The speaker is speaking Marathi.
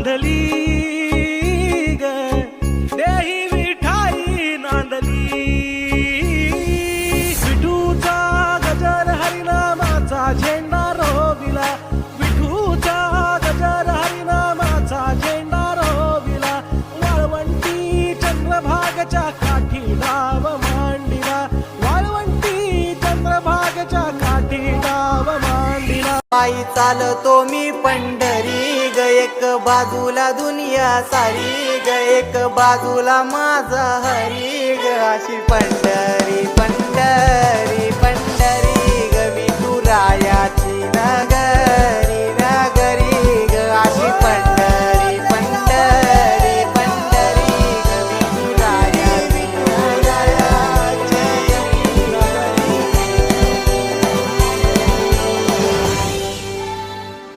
नांदली ग देही विठाई नांदली विठूचा गजर हरिनामाचा झेंडा रोविला विठूचा गजर हरिनामाचा झेंडा रोविला वाळवंटी चंद्रभागच्या काठी डाव मांडिला वाळवंटी चंद्रभागच्या काठी डाव मांडिला पायी चालतो मी पंढरी ग एक बाजूला दुनिया सारी ग एक बाजूला माझा हरी ग अशी पंढरी पंढरी